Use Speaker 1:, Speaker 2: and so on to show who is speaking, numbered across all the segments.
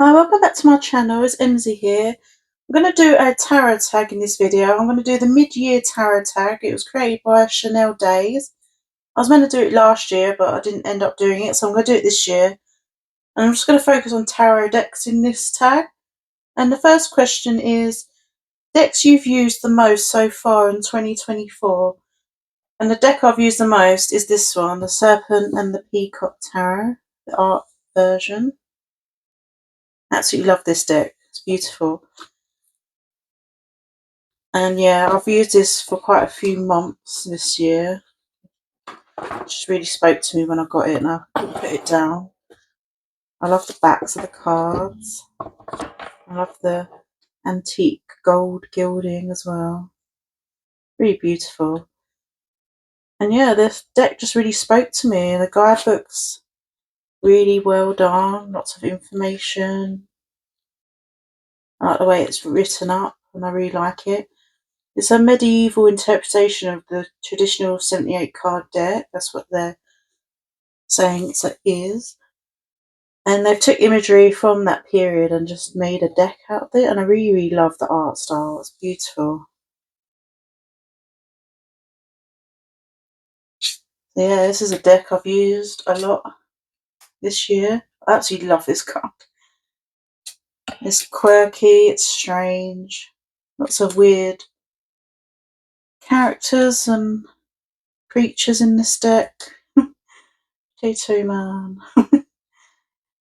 Speaker 1: Hi, welcome back to my channel. It's Emzy here. I'm going to do a tarot tag in this video. I'm going to do the mid-year tarot tag. It was created by Chanel Days. I was meant to do it last year, but I didn't end up doing it, so I'm going to do it this year. And I'm just going to focus on tarot decks in this tag. And the first question is, decks you've used the most so far in 2024. And the deck I've used the most is this one, the Serpent and the Peacock Tarot, the art version. Absolutely love this deck. It's beautiful. And yeah, I've used this for quite a few months this year. It just really spoke to me when I got it and I couldn't put it down. I love the backs of the cards. I love the antique gold gilding as well. Really beautiful. And yeah, this deck just really spoke to me. The guidebook's really well done. Lots of information. I like the way it's written up and I really like it. It's a medieval interpretation of the traditional 78 card deck. That's what they're saying it is. And they've took imagery from that period and just made a deck out of it. And I really, really love the art style. It's beautiful. So yeah, this is a deck I've used a lot this year. I absolutely love this card. It's quirky, it's strange. Lots of weird characters and creatures in this deck. T2 man.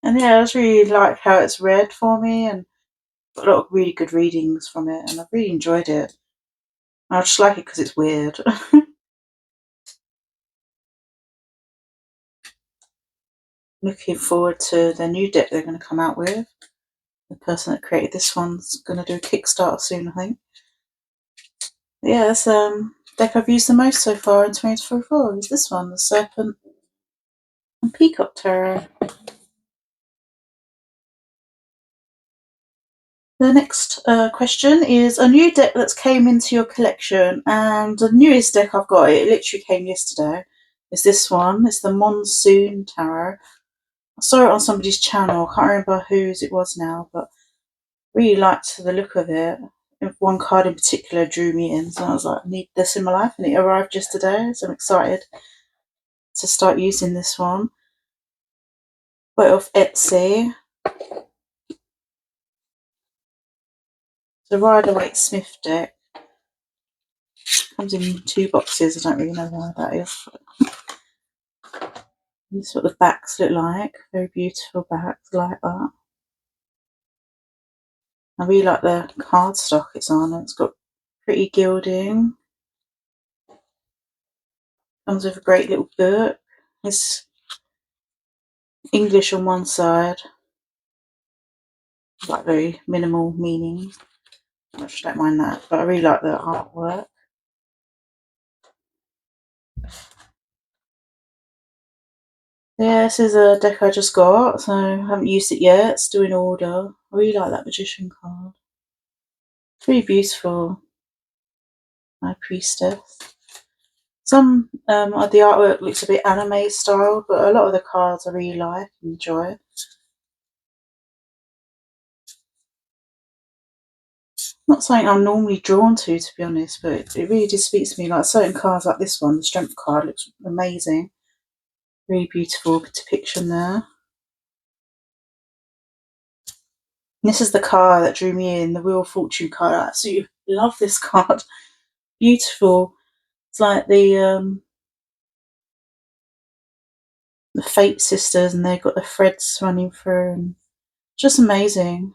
Speaker 1: And yeah, I just really like how it's read for me and got a lot of really good readings from it, and I've really enjoyed it. I just like it because it's weird. Looking forward to the new deck they're going to come out with. The person that created this one's going to do a Kickstarter soon, I think. But yeah, this deck I've used the most so far in 2024 is this one, the Serpent and Peacock Tarot. The next question is a new deck that's came into your collection, and the newest deck I've got, it literally came yesterday, is this one. It's the Monsoon Tarot. I saw it on somebody's channel. I can't remember whose it was now, but really liked the look of it. One card in particular drew me in, so I was like, I need this in my life, and it arrived yesterday, so I'm excited to start using this one. Got it off Etsy. It's a Rider-Waite Smith deck. Comes in 2 boxes. I don't really know why that is. This is what the backs look like. Very beautiful backs, like that. I really like the cardstock it's on. It's got pretty gilding. Comes with a great little book. It's English on one side, like very minimal meaning. I just don't mind that, but I really like the artwork. Yeah, this is a deck I just got, so I haven't used it yet. It's still in order. I really like that Magician card. It's really beautiful. My Priestess. Some of the artwork looks a bit anime style, but a lot of the cards I really like and enjoy. Not something I'm normally drawn to be honest, but it really just speaks to me. Like certain cards like this one, the Strength card looks amazing. Really beautiful depiction there. And this is the card that drew me in, the Wheel of Fortune card. I absolutely love this card. Beautiful. It's like the Fate sisters, and they've got the threads running through, and just amazing.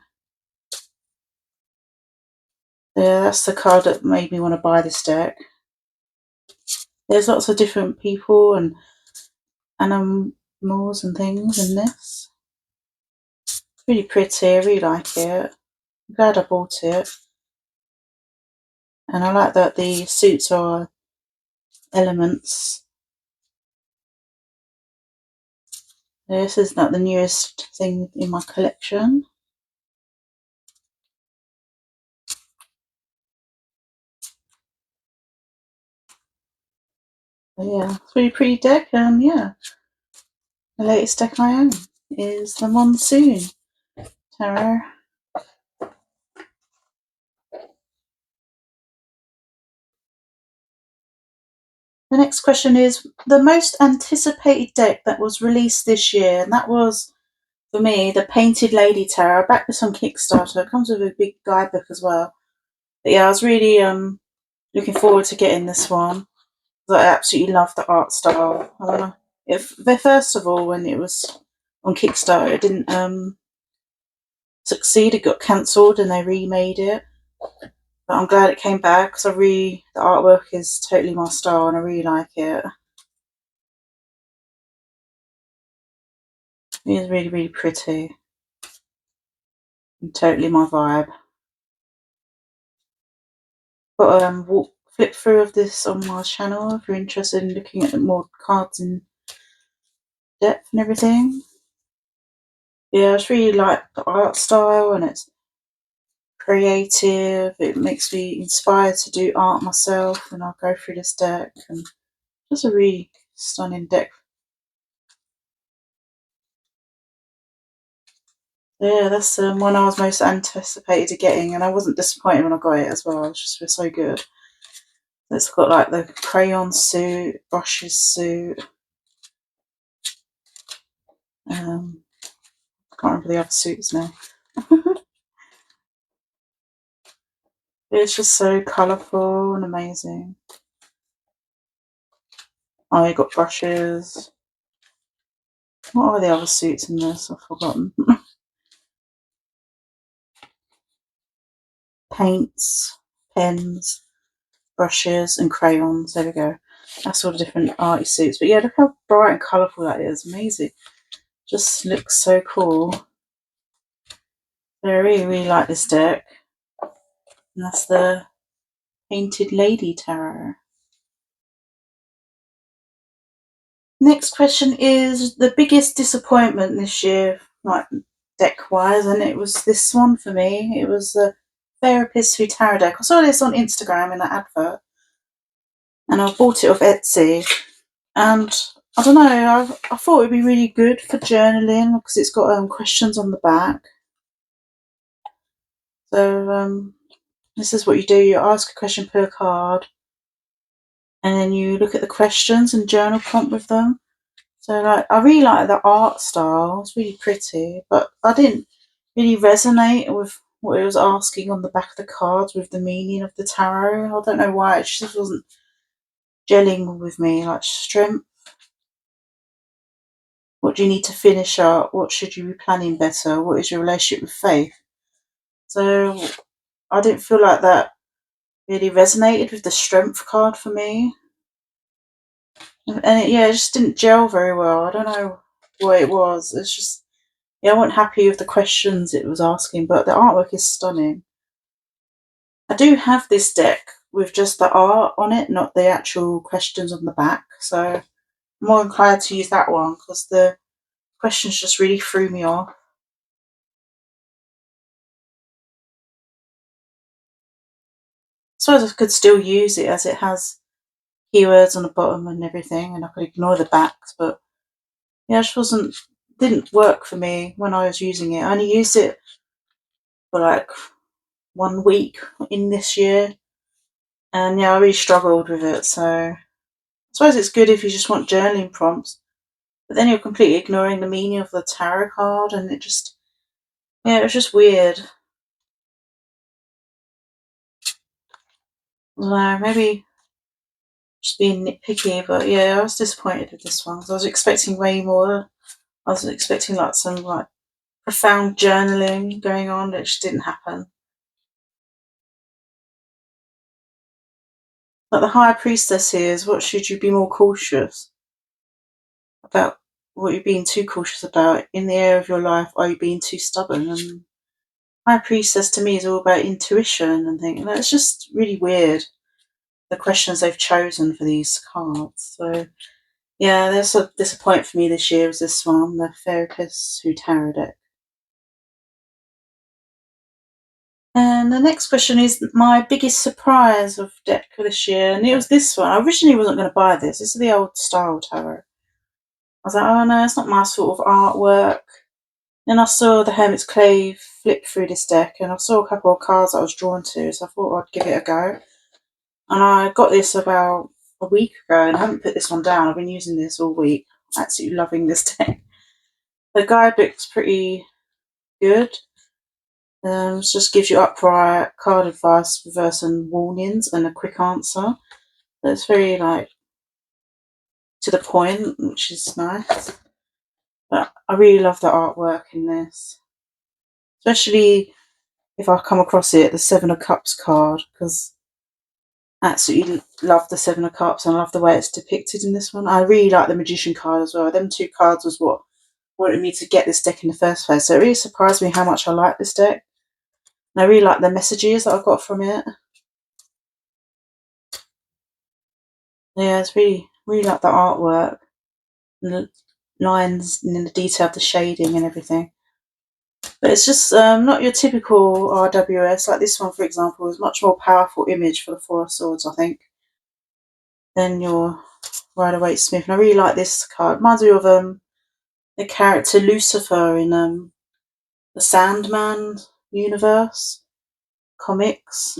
Speaker 1: Yeah, that's the card that made me want to buy this deck. There's lots of different people and animals and things in this. It's really pretty. I really like it. I'm glad I bought it. And I like that the suits are elements. This is not the newest thing in my collection. But yeah, it's a really pretty deck, and yeah, the latest deck I own is the Monsoon Tarot. The next question is the most anticipated deck that was released this year, and that was, for me, the Painted Lady Tarot. I backed this on Kickstarter. It comes with a big guidebook as well. But yeah, I was really looking forward to getting this one. I absolutely love the art style. First of all, when it was on Kickstarter, it didn't succeed. It got cancelled and they remade it. But I'm glad it came back because the artwork is totally my style and I really like it. It is really, really pretty and totally my vibe. Got flip through of this on my channel if you're interested in looking at more cards in depth and everything. Yeah, I just really like the art style and it's creative. It makes me inspired to do art myself when I go through this deck, and just a really stunning deck. Yeah, that's one I was most anticipated getting, and I wasn't disappointed when I got it as well. It just feels so good. It's got like the crayon suit, brushes suit. I can't remember the other suits now. It's just so colourful and amazing. Oh, you got brushes. What are the other suits in this? I've forgotten. Paints, pens, brushes and crayons. There we go. That's all the different arty suits. But yeah, look how bright and colourful that is. Amazing. Just looks so cool. I really, really like this deck. And that's the Painted Lady Tarot. Next question is the biggest disappointment this year, like deck-wise, and it was this one for me. It was the Therapist Who Tarot deck. I saw this on Instagram in an advert, and I bought it off Etsy. And I don't know, I thought it'd be really good for journaling because it's got questions on the back. So this is what you do. You ask a question per card, and then you look at the questions and journal prompt with them. So like, I really like the art style. It's really pretty, but I didn't really resonate with what it was asking on the back of the cards with the meaning of the tarot. I don't know why. It just wasn't gelling with me. Like strength. What do you need to finish up? What should you be planning better? What is your relationship with faith? So I didn't feel like that really resonated with the strength card for me. And it just didn't gel very well. I don't know what it was. It's just, I wasn't happy with the questions it was asking, but the artwork is stunning. I do have this deck with just the art on it, not the actual questions on the back. So I'm more inclined to use that one because the questions just really threw me off. I suppose I could still use it as it has keywords on the bottom and everything, and I could ignore the backs, but yeah, it just didn't work for me when I was using it. I only used it for like 1 week in this year, and yeah, I really struggled with it. So I suppose it's good if you just want journaling prompts, but then you're completely ignoring the meaning of the tarot card, and it was just weird. I don't know, maybe just being nitpicky, but yeah, I was disappointed with this one because I was expecting way more. I was expecting like some like profound journaling going on. It just didn't happen. Like the High Priestess here is, what should you be more cautious about? What you're being too cautious about in the area of your life? Are you being too stubborn? And High Priestess to me is all about intuition and things. And it's just really weird, the questions they've chosen for these cards. So yeah, that's a disappointment for me this year, was this one, the Therapist Who Tarot deck. And the next question is my biggest surprise of deck for this year, and it was this one. I originally wasn't going to buy this. This is the old style tarot. I was like, oh no, it's not my sort of artwork. Then I saw the Hermit's Clay flip through this deck, and I saw a couple of cards I was drawn to, so I thought I'd give it a go. And I got this about a week ago, and I haven't put this one down. I've been using this all week. Absolutely loving this deck. The guide looks pretty good. Just gives you upright card advice, reverse, and warnings, and a quick answer. It's very to the point, which is nice. But I really love the artwork in this, especially if I come across it, the Seven of Cups card, because I absolutely love the Seven of Cups and I love the way it's depicted in this one. I really like the Magician card as well. Them two cards was what wanted me to get this deck in the first place. So it really surprised me how much I like this deck. And I really like the messages that I got from it. Yeah, it's really like the artwork and the lines and the detail of the shading and everything. But it's just not your typical RWS. Like this one, for example, is much more powerful image for the Four of Swords, I think, than your Rider-Waite-Smith. And I really like this card. Reminds me of the character Lucifer in the Sandman universe comics.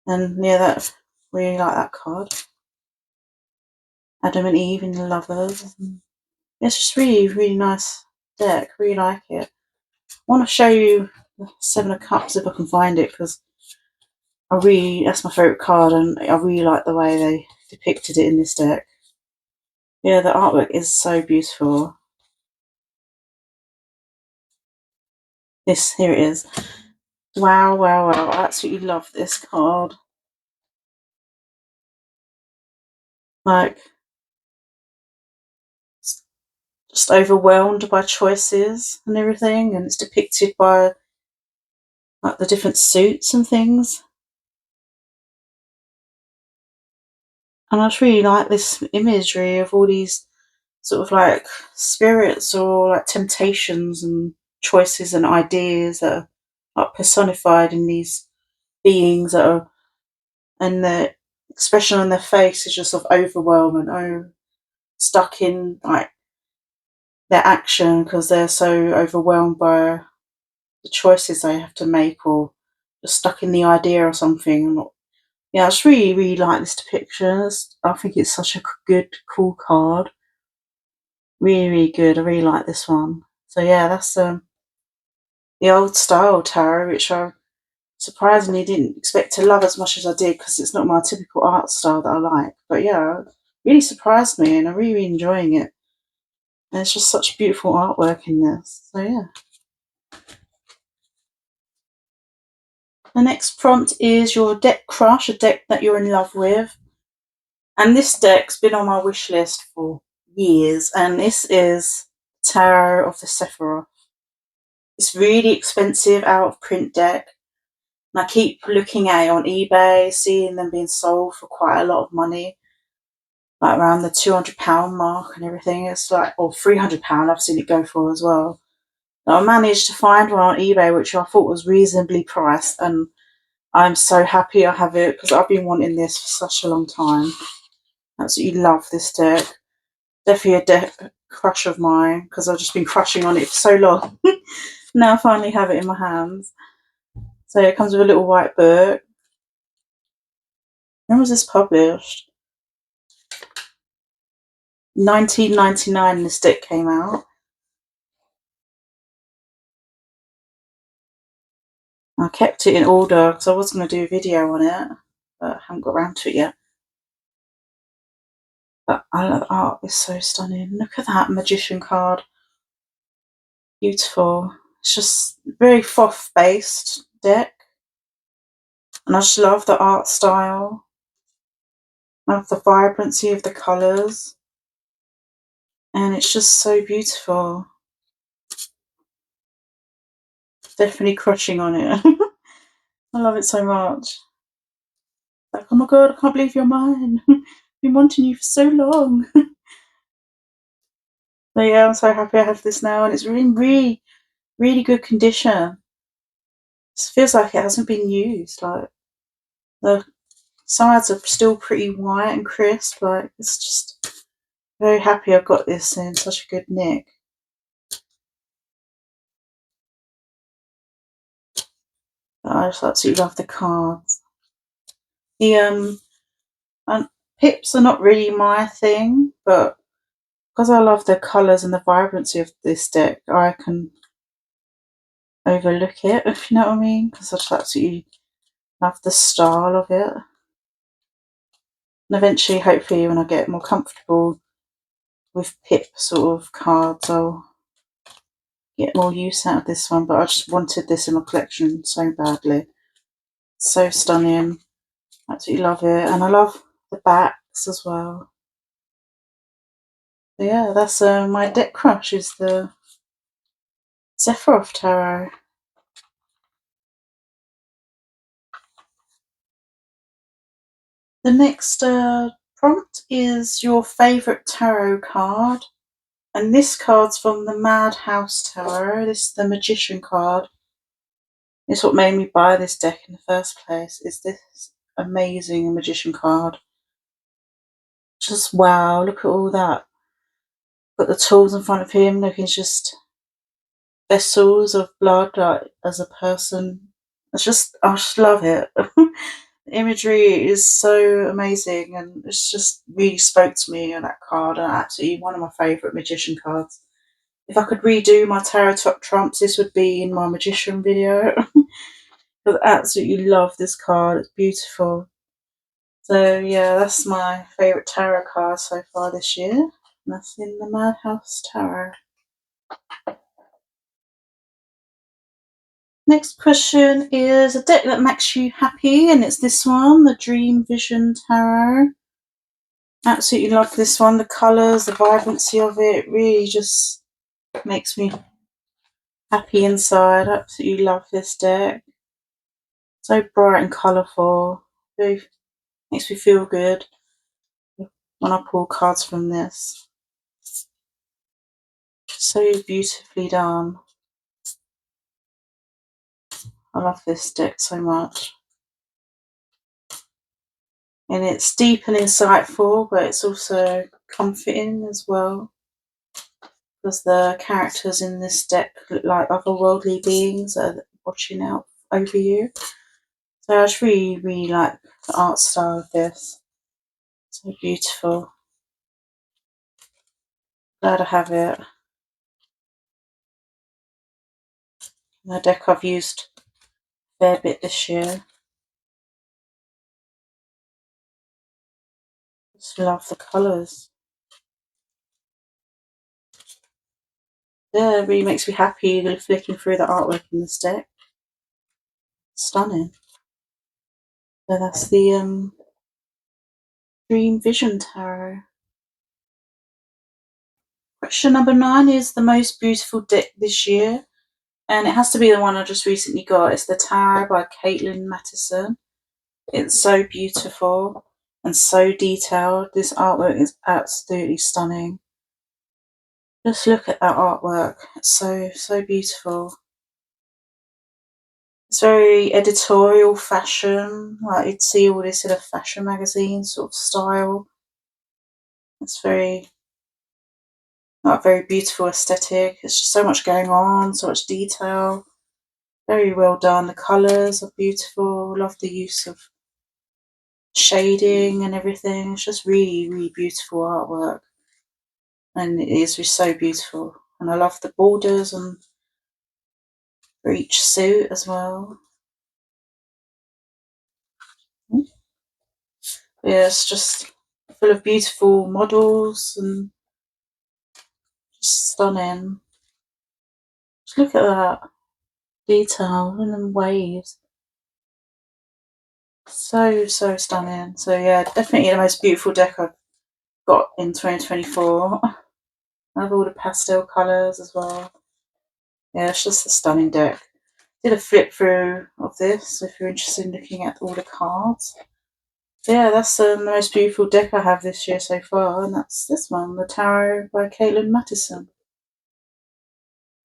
Speaker 1: And yeah, that really like that card. Adam and Eve in the Lovers. It's just really nice deck. Really like it. I want to show you the Seven of Cups if I can find it, because that's my favourite card, and I really like the way they depicted it in this deck. Yeah, the artwork is so beautiful. Here it is. Wow, I absolutely love this card. Like, just overwhelmed by choices and everything, and it's depicted by like the different suits and things. And I just really like this imagery of all these sort of like spirits or like temptations and choices and ideas that are personified in these beings that are, and the expression on their face is just of overwhelm and stuck in like their action because they're so overwhelmed by the choices they have to make, or just stuck in the idea or something. Yeah, I just really like this depiction. I think it's such a good, cool card. Really good. I really like this one. So yeah, that's the old style tarot, which I surprisingly didn't expect to love as much as I did, because it's not my typical art style that I like. But yeah, it really surprised me, and I'm really enjoying it. And it's just such beautiful artwork in this. So yeah. The next prompt is your deck crush, a deck that you're in love with. And this deck's been on my wish list for years, and this is Tarot of the Sephiroth. It's really expensive out of print deck, and I keep looking at it on eBay, seeing them being sold for quite a lot of money, like around the £200 mark and everything. It's like, or £300 I've seen it go for as well. And I managed to find one on eBay which I thought was reasonably priced, and I'm so happy I have it because I've been wanting this for such a long time. Absolutely love this deck. Definitely a deck crush of mine because I've just been crushing on it for so long. Now I finally have it in my hands. So it comes with a little white book. When was this published? 1999 this deck came out. I kept it in order because I was going to do a video on it, but I haven't got around to it yet. But I love the art, it's so stunning. Look at that Magician card. Beautiful. It's just very Thoth based deck. And I just love the art style. I love the vibrancy of the colours. And it's just so beautiful. Definitely crushing on it. I love it so much. Like, oh my god, I can't believe you're mine. I've been wanting you for so long. So yeah, I'm so happy I have this now, and it's really good condition. It feels like it hasn't been used. Like, the sides are still pretty white and crisp. Like, it's just very happy I've got this in such a good nick. I just absolutely love the cards. The and pips are not really my thing, but because I love the colours and the vibrancy of this deck, I can overlook it, if you know what I mean, because I just absolutely love the style of it. And eventually, hopefully, when I get more comfortable with pip sort of cards, I'll get more use out of this one. But I just wanted this in my collection so badly. So stunning. Absolutely love it. And I love the backs as well. So yeah, that's my deck crush, is the Sephiroth Tarot. The next prompt is your favourite tarot card. And this card's from the Madhouse Tarot. This is the Magician card. It's what made me buy this deck in the first place, is this amazing Magician card. Just wow, look at all that. Got the tools in front of him, looking just vessels of blood, like, as a person. I just love it. The imagery is so amazing, and it's just really spoke to me on that card. And absolutely one of my favourite Magician cards. If I could redo my tarot top trumps, this would be in my Magician video. I absolutely love this card. It's beautiful. So yeah, that's my favourite tarot card so far this year. And that's in the Madhouse Tarot. Next question is a deck that makes you happy, and it's this one, the Dream Vision Tarot. Absolutely love this one. The colours, the vibrancy of it really just makes me happy inside. Absolutely love this deck. So bright and colourful. Really makes me feel good when I pull cards from this. So beautifully done. I love this deck so much. And it's deep and insightful, but it's also comforting as well, because the characters in this deck look like otherworldly beings that are watching out over you. So I just really, really like the art style of this. So beautiful. Glad I have it. The deck I've used a fair bit this year. Just love the colours. Yeah, it really makes me happy flicking through the artwork in this deck. Stunning. So that's the Dream Vision Tarot. Question number 9 is the most beautiful deck this year, and it has to be the one I just recently got. It's the Tarot by Caitlin Mattisson. It's so beautiful and so detailed. This artwork is absolutely stunning. Just look at that artwork. It's so beautiful. It's very editorial fashion, like you'd see all this in a fashion magazine sort of style. It's very beautiful aesthetic. It's just so much going on, so much detail. Very well done. The colours are beautiful. Love the use of shading and everything. It's just really, really beautiful artwork. And it is just so beautiful. And I love the borders and for each suit as well. Yeah, it's just full of beautiful models and just stunning. Just look at that detail and then waves. So stunning. So yeah, definitely the most beautiful deck I've got in 2024. I love all the pastel colours as well. Yeah, it's just a stunning deck. Did a flip through of this if you're interested in looking at all the cards. Yeah, that's the most beautiful deck I have this year so far, and that's this one, the Tarot by Caitlin Mattisson.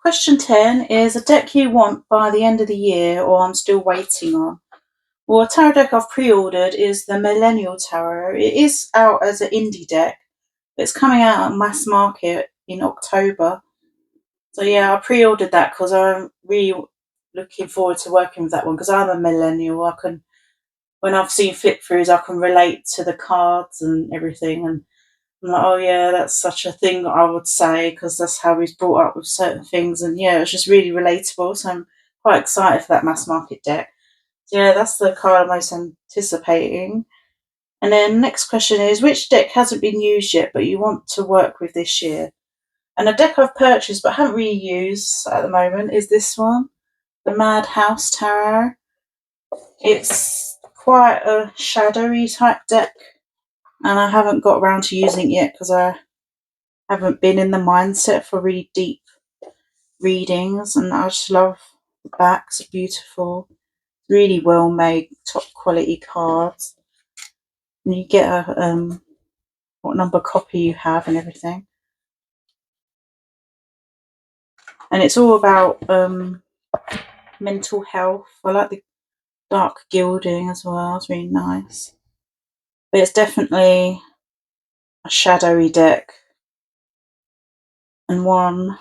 Speaker 1: Question 10 is a deck you want by the end of the year or I'm still waiting on. Well, a tarot deck I've pre-ordered is the Millennial Tarot. It is out as an indie deck, but it's coming out at mass market in October. So yeah, I pre-ordered that because I really looking forward to working with that one because I'm a millennial. When I've seen flip throughs, I can relate to the cards and everything, and I'm like, oh yeah, that's such a thing I would say because that's how he's brought up with certain things, and yeah, it's just really relatable. So I'm quite excited for that mass market deck. So yeah, that's the card I'm most anticipating. And then next question is, which deck hasn't been used yet but you want to work with this year? And a deck I've purchased but haven't really used at the moment is this one, the Madhouse Tarot. It's quite a shadowy type deck, and I haven't got around to using it yet because I haven't been in the mindset for really deep readings, and I just love the backs, beautiful, really well made, top quality cards. And you get a what number copy you have and everything. And it's all about mental health. I like the dark gilding as well, it's really nice. But it's definitely a shadowy deck, and one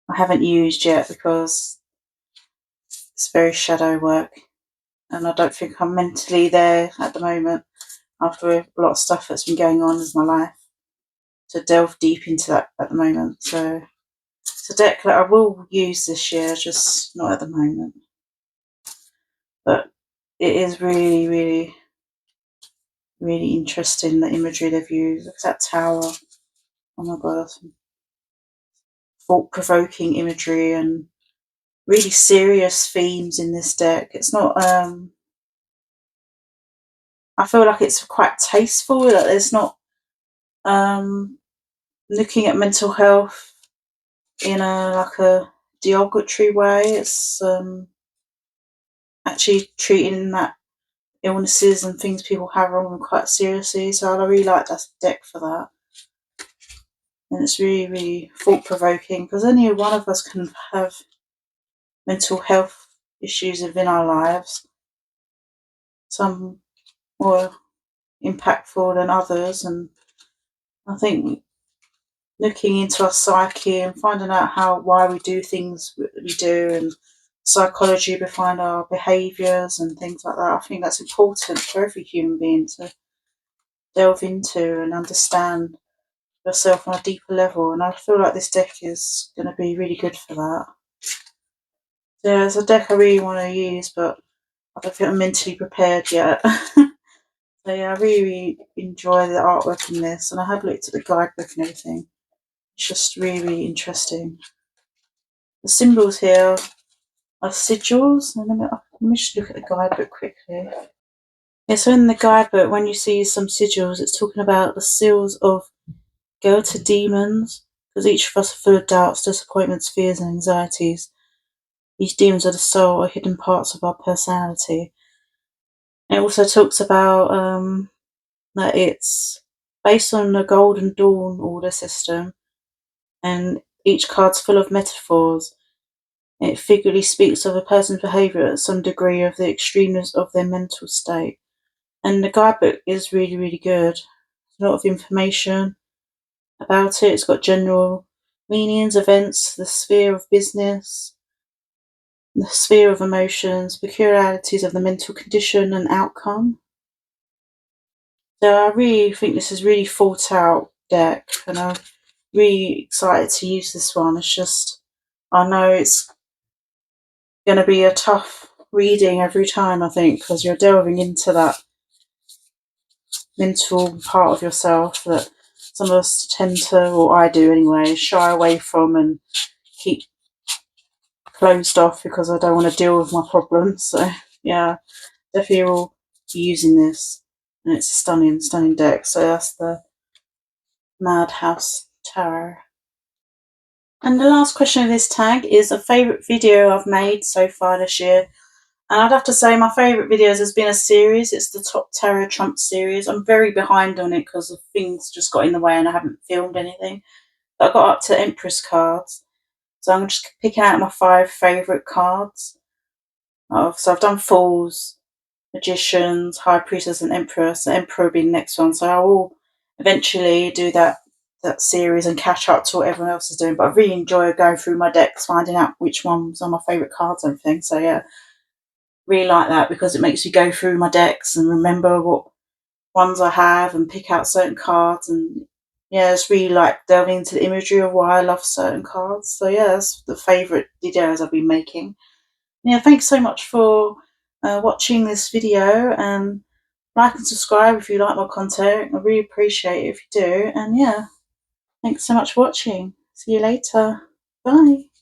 Speaker 1: I haven't used yet because it's very shadow work, and I don't think I'm mentally there at the moment after a lot of stuff that's been going on in my life to delve deep into that at the moment. So it's a deck that I will use this year, just not at the moment. But it is really, really, really interesting, the imagery they've used. Look at that tower. Oh my god, thought-provoking imagery and really serious themes in this deck. It's not I feel like it's quite tasteful, that there's not looking at mental health in a derogatory way. It's actually treating that illnesses and things people have wrong quite seriously. So I really like that deck for that. And it's really, really thought-provoking because only one of us can have mental health issues within our lives. Some more impactful than others, and I think looking into our psyche and finding out why we do things we do, and psychology behind our behaviours and things like that, I think that's important for every human being to delve into and understand yourself on a deeper level, and I feel like this deck is going to be really good for that. Yeah, it's a deck I really want to use, but I don't think I'm mentally prepared yet. So yeah, I really enjoy the artwork in this, and I have looked at the guidebook and everything. It's just really, really interesting. The symbols here are sigils. And let me just look at the guidebook quickly. Yeah, so in the guidebook, when you see some sigils, it's talking about the seals of Goethe demons, because each of us are full of doubts, disappointments, fears, and anxieties. These demons are the soul or hidden parts of our personality. And it also talks about that it's based on the Golden Dawn order system, and each card's full of metaphors. It figuratively speaks of a person's behaviour at some degree of the extremeness of their mental state. And the guidebook is really, really good. There's a lot of information about it. It's got general meanings, events, the sphere of business, the sphere of emotions, peculiarities of the mental condition and outcome. So I really think this is really thought out deck, and I'm really excited to use this one. It's just, I know it's going to be a tough reading every time, I think, because you're delving into that mental part of yourself that some of us tend to, or I do anyway, shy away from and keep closed off because I don't want to deal with my problems. So yeah, definitely will be using this, and it's a stunning, stunning deck. So that's the Madhouse Tarot. And the last question of this tag is a favourite video I've made so far this year. And I'd have to say my favourite videos has been a series. It's the Top Tarot Trump series. I'm very behind on it because of things just got in the way and I haven't filmed anything. But I got up to Empress cards. So I'm just picking out my 5 favourite cards. So I've done Fools, Magicians, High Priestess and Empress. The Emperor being the next one. So I will eventually do that that series and catch up to what everyone else is doing. But I really enjoy going through my decks, finding out which ones are my favourite cards and everything. So yeah, really like that because it makes me go through my decks and remember what ones I have and pick out certain cards. And yeah, it's really like delving into the imagery of why I love certain cards. So yeah, that's the favourite videos I've been making. Yeah, thanks so much for watching this video, and like and subscribe if you like my content. I really appreciate it if you do. And yeah, thanks so much for watching. See you later. Bye.